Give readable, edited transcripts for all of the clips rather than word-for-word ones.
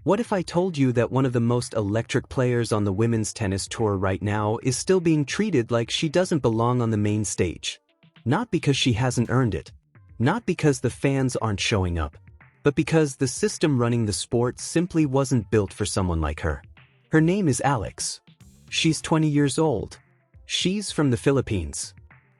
What if I told you that one of the most electric players on the women's tennis tour right now is still being treated like she doesn't belong on the main stage? Not because she hasn't earned it. Not because the fans aren't showing up. But because the system running the sport simply wasn't built for someone like her. Her name is Alex. She's 20 years old. She's from the Philippines.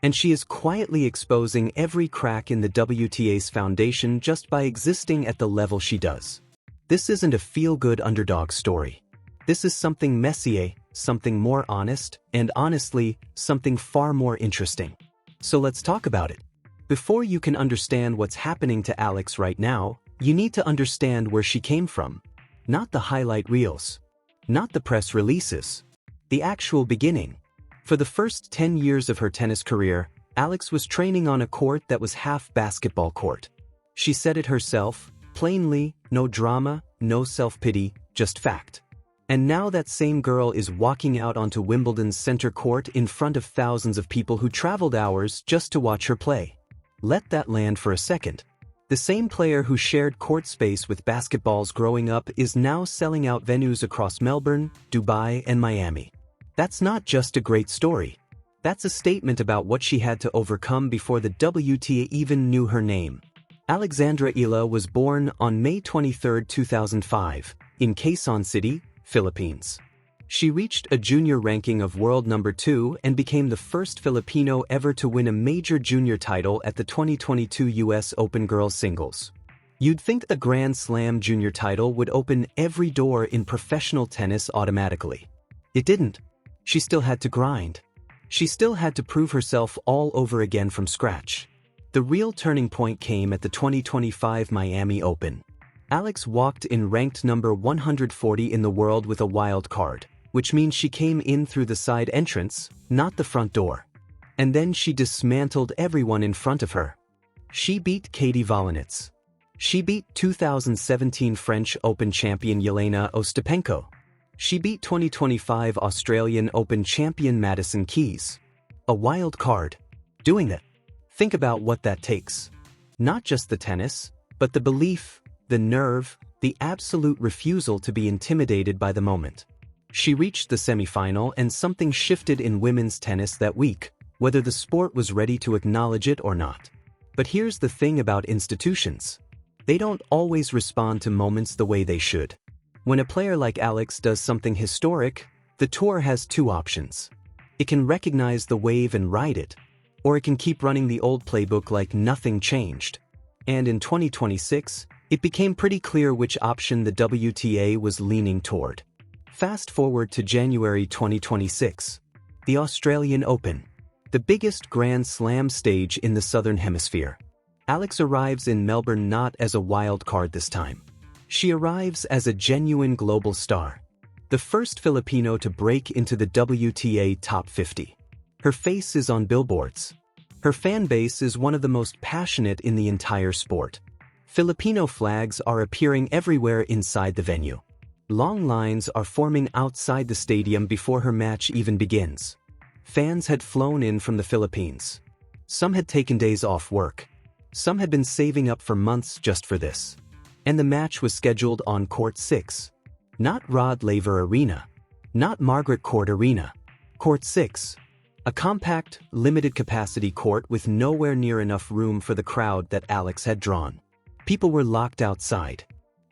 And she is quietly exposing every crack in the WTA's foundation just by existing at the level she does. This isn't a feel-good underdog story. This is something messier, something more honest, and honestly, something far more interesting. So let's talk about it. Before you can understand what's happening to Alex right now, you need to understand where she came from. Not the highlight reels. Not the press releases. The actual beginning. For the first 10 years of her tennis career, Alex was training on a court that was half basketball court. She said it herself, plainly, no drama, no self-pity, just fact. And now that same girl is walking out onto Wimbledon's center court in front of thousands of people who traveled hours just to watch her play. Let that land for a second. The same player who shared court space with basketballs growing up is now selling out venues across Melbourne, Dubai, and Miami. That's not just a great story. That's a statement about what she had to overcome before the WTA even knew her name. Alex Eala was born on May 23, 2005, in Quezon City, Philippines. She reached a junior ranking of world number 2 and became the first Filipino ever to win a major junior title at the 2022 US Open Girls Singles. You'd think a Grand Slam junior title would open every door in professional tennis automatically. It didn't. She still had to grind. She still had to prove herself all over again from scratch. The real turning point came at the 2025 Miami Open. Alex walked in ranked number 140 in the world with a wild card, which means she came in through the side entrance, not the front door. And then she dismantled everyone in front of her. She beat Katie Volinets. She beat 2017 French Open champion Yelena Ostapenko. She beat 2025 Australian Open champion Madison Keys. A wild card. Doing that. Think about what that takes. Not just the tennis, but the belief, the nerve, the absolute refusal to be intimidated by the moment. She reached the semifinal and something shifted in women's tennis that week, whether the sport was ready to acknowledge it or not. But here's the thing about institutions. They don't always respond to moments the way they should. When a player like Alex does something historic, the tour has two options. It can recognize the wave and ride it, or it can keep running the old playbook like nothing changed. And in 2026, it became pretty clear which option the WTA was leaning toward. Fast forward to January 2026. The Australian Open. The biggest Grand Slam stage in the Southern Hemisphere. Alex arrives in Melbourne not as a wild card this time. She arrives as a genuine global star. The first Filipino to break into the WTA Top 50. Her face is on billboards. Her fan base is one of the most passionate in the entire sport. Filipino flags are appearing everywhere inside the venue. Long lines are forming outside the stadium before her match even begins. Fans had flown in from the Philippines. Some had taken days off work. Some had been saving up for months just for this. And the match was scheduled on Court 6. Not Rod Laver Arena. Not Margaret Court Arena. Court 6. A compact, limited-capacity court with nowhere near enough room for the crowd that Alex had drawn. People were locked outside.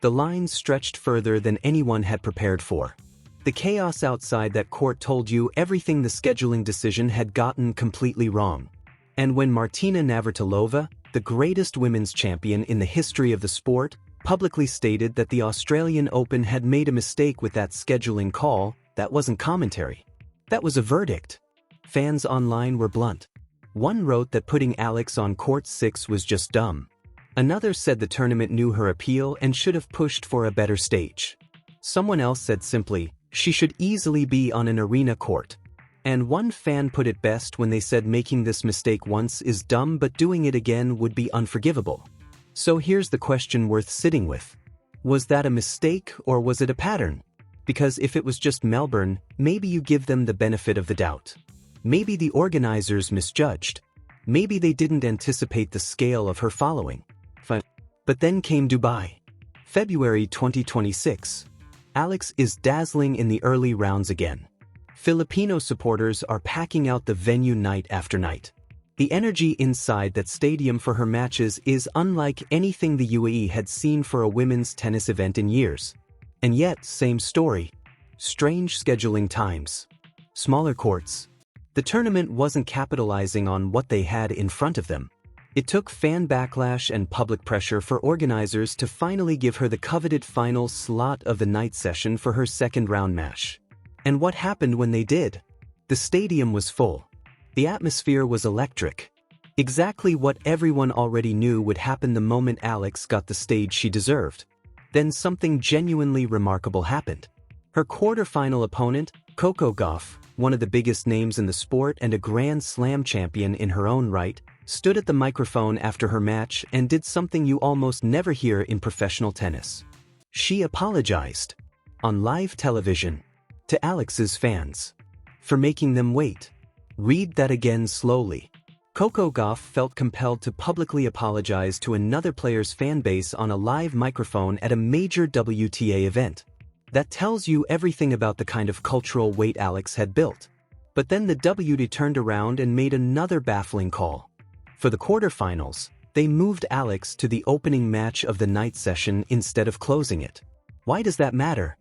The lines stretched further than anyone had prepared for. The chaos outside that court told you everything the scheduling decision had gotten completely wrong. And when Martina Navratilova, the greatest women's champion in the history of the sport, publicly stated that the Australian Open had made a mistake with that scheduling call, that wasn't commentary. That was a verdict. Fans online were blunt. One wrote that putting Alex on Court 6 was just dumb. Another said the tournament knew her appeal and should have pushed for a better stage. Someone else said simply, she should easily be on an arena court. And one fan put it best when they said making this mistake once is dumb but doing it again would be unforgivable. So here's the question worth sitting with. Was that a mistake or was it a pattern? Because if it was just Melbourne, maybe you give them the benefit of the doubt. Maybe the organizers misjudged. Maybe they didn't anticipate the scale of her following. But then came Dubai. February 2026. Alex is dazzling in the early rounds again. Filipino supporters are packing out the venue night after night. The energy inside that stadium for her matches is unlike anything the UAE had seen for a women's tennis event in years. And yet, same story. Strange scheduling times. Smaller courts. The tournament wasn't capitalizing on what they had in front of them. It took fan backlash and public pressure for organizers to finally give her the coveted final slot of the night session for her second round match. And what happened when they did? The stadium was full. The atmosphere was electric. Exactly what everyone already knew would happen the moment Alex got the stage she deserved. Then something genuinely remarkable happened. Her quarter-final opponent, Coco Gauff, one of the biggest names in the sport and a Grand Slam champion in her own right, stood at the microphone after her match and did something you almost never hear in professional tennis. She apologized, on live television, to Alex's fans, for making them wait. Read that again slowly. Coco Gauff felt compelled to publicly apologize to another player's fan base on a live microphone at a major WTA event. That tells you everything about the kind of cultural weight Alex had built. But then the WTA turned around and made another baffling call. For the quarterfinals, they moved Alex to the opening match of the night session instead of closing it. Why does that matter?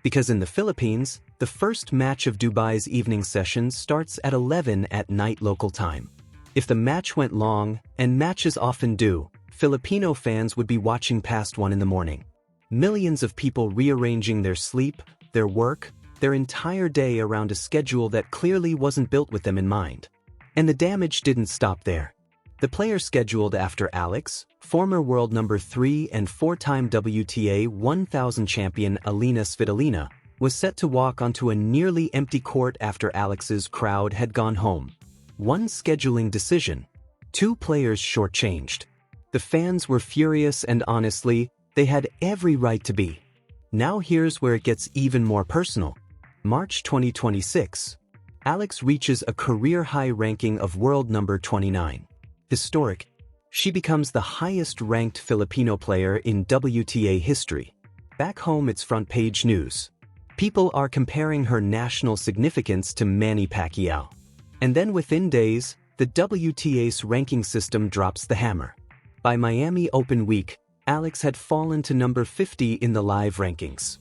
Because in the Philippines, the first match of Dubai's evening session starts at 11 at night local time. If the match went long, and matches often do, Filipino fans would be watching past 1 in the morning. Millions of people rearranging their sleep, their work, their entire day around a schedule that clearly wasn't built with them in mind. And the damage didn't stop there. The player scheduled after Alex, former world number 3 and 4-time WTA 1000 champion Alina Svitolina, was set to walk onto a nearly empty court after Alex's crowd had gone home. One scheduling decision. 2 players shortchanged. The fans were furious and honestly, they had every right to be. Now here's where it gets even more personal. March 2026. Alex reaches a career-high ranking of world number 29. Historic. She becomes the highest-ranked Filipino player in WTA history. Back home it's front-page news. People are comparing her national significance to Manny Pacquiao. And then within days, the WTA's ranking system drops the hammer. By Miami Open week, Alex had fallen to number 50 in the live rankings.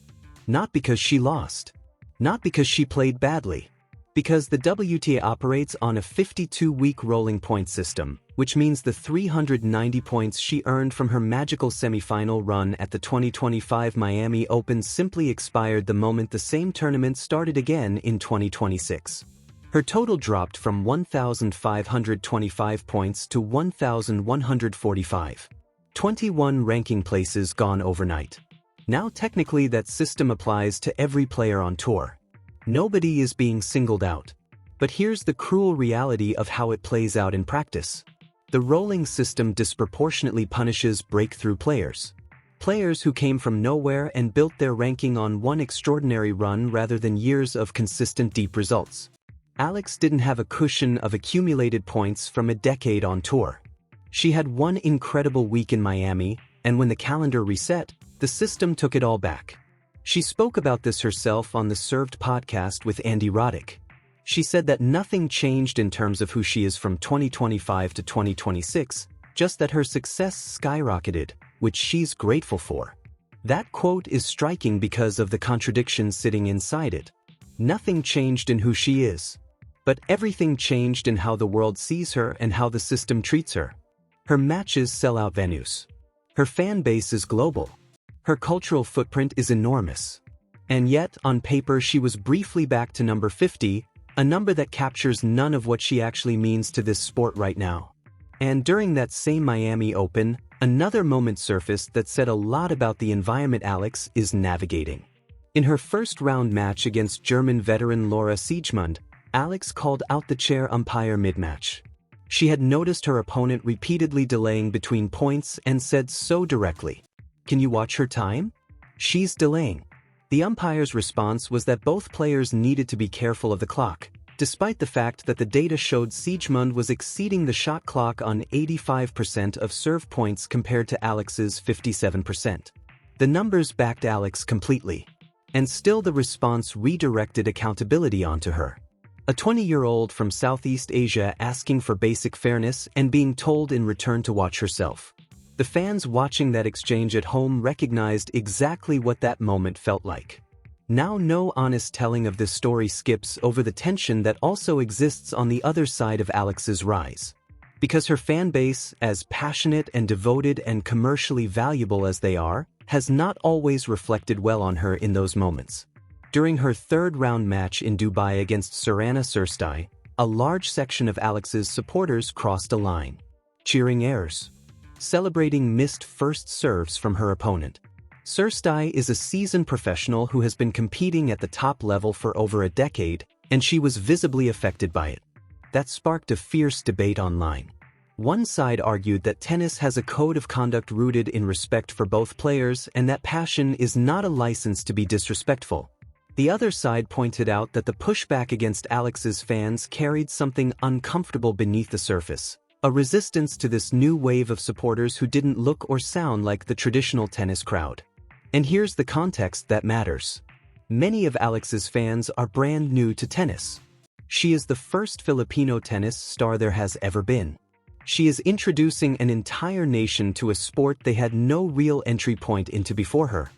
Not because she lost. Not because she played badly. Because the WTA operates on a 52-week rolling point system, which means the 390 points she earned from her magical semifinal run at the 2025 Miami Open simply expired the moment the same tournament started again in 2026. Her total dropped from 1,525 points to 1,145. 21 ranking places gone overnight. Now technically that system applies to every player on tour. Nobody is being singled out. But here's the cruel reality of how it plays out in practice. The rolling system disproportionately punishes breakthrough players. Players who came from nowhere and built their ranking on one extraordinary run rather than years of consistent deep results. Alex didn't have a cushion of accumulated points from a decade on tour. She had one incredible week in Miami, and when the calendar reset, the system took it all back. She spoke about this herself on the Served podcast with Andy Roddick. She said that nothing changed in terms of who she is from 2025 to 2026, just that her success skyrocketed, which she's grateful for. That quote is striking because of the contradiction sitting inside it. Nothing changed in who she is. But everything changed in how the world sees her and how the system treats her. Her matches sell out venues. Her fan base is global. Her cultural footprint is enormous. And yet, on paper she was briefly back to number 50, a number that captures none of what she actually means to this sport right now. And during that same Miami Open, another moment surfaced that said a lot about the environment Alex is navigating. In her first round match against German veteran Laura Siegemund, Alex called out the chair umpire mid-match. She had noticed her opponent repeatedly delaying between points and said so directly, "Can you watch her time? She's delaying." The umpire's response was that both players needed to be careful of the clock, despite the fact that the data showed Siegemund was exceeding the shot clock on 85% of serve points compared to Alex's 57%. The numbers backed Alex completely. And still the response redirected accountability onto her. A 20-year-old from Southeast Asia asking for basic fairness and being told in return to watch herself. The fans watching that exchange at home recognized exactly what that moment felt like. Now no honest telling of this story skips over the tension that also exists on the other side of Alex's rise. Because her fan base, as passionate and devoted and commercially valuable as they are, has not always reflected well on her in those moments. During her third-round match in Dubai against Sorana Cirstai, a large section of Alex's supporters crossed a line, cheering airs, celebrating missed first serves from her opponent. Cirstai is a seasoned professional who has been competing at the top level for over a decade, and she was visibly affected by it. That sparked a fierce debate online. One side argued that tennis has a code of conduct rooted in respect for both players and that passion is not a license to be disrespectful. The other side pointed out that the pushback against Alex's fans carried something uncomfortable beneath the surface, a resistance to this new wave of supporters who didn't look or sound like the traditional tennis crowd. And here's the context that matters. Many of Alex's fans are brand new to tennis. She is the first Filipino tennis star there has ever been. She is introducing an entire nation to a sport they had no real entry point into before her.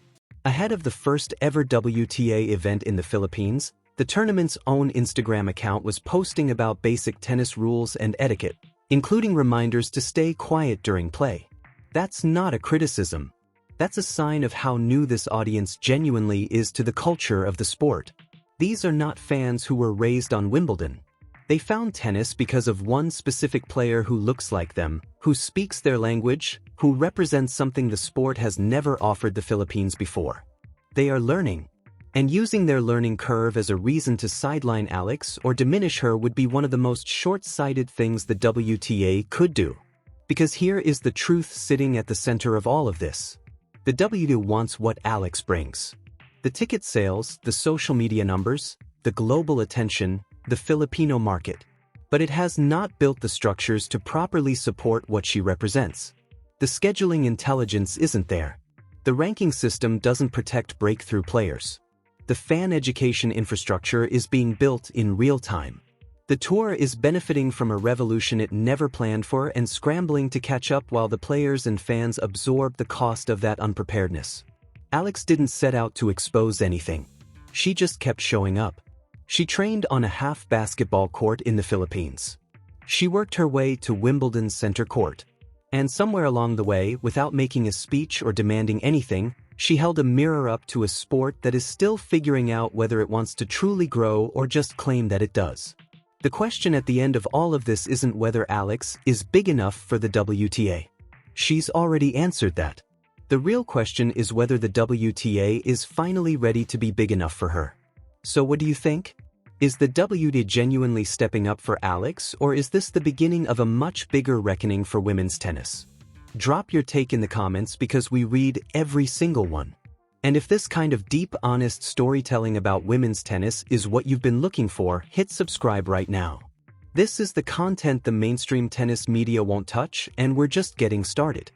Ahead of the first ever WTA event in the Philippines, the tournament's own Instagram account was posting about basic tennis rules and etiquette, including reminders to stay quiet during play. That's not a criticism. That's a sign of how new this audience genuinely is to the culture of the sport. These are not fans who were raised on Wimbledon. They found tennis because of one specific player who looks like them, who speaks their language, who represents something the sport has never offered the Philippines before. They are learning. And using their learning curve as a reason to sideline Alex or diminish her would be one of the most short-sighted things the WTA could do. Because here is the truth sitting at the center of all of this. The WTA wants what Alex brings. The ticket sales, the social media numbers, the global attention, the Filipino market. But it has not built the structures to properly support what she represents. The scheduling intelligence isn't there. The ranking system doesn't protect breakthrough players. The fan education infrastructure is being built in real time. The tour is benefiting from a revolution it never planned for and scrambling to catch up while the players and fans absorb the cost of that unpreparedness. Alex didn't set out to expose anything. She just kept showing up. She trained on a half basketball court in the Philippines. She worked her way to Wimbledon's center court. And somewhere along the way, without making a speech or demanding anything, she held a mirror up to a sport that is still figuring out whether it wants to truly grow or just claim that it does. The question at the end of all of this isn't whether Alex is big enough for the WTA. She's already answered that. The real question is whether the WTA is finally ready to be big enough for her. So what do you think? Is the WTA genuinely stepping up for Alex, or is this the beginning of a much bigger reckoning for women's tennis? Drop your take in the comments because we read every single one. And if this kind of deep, honest storytelling about women's tennis is what you've been looking for, hit subscribe right now. This is the content the mainstream tennis media won't touch, and we're just getting started.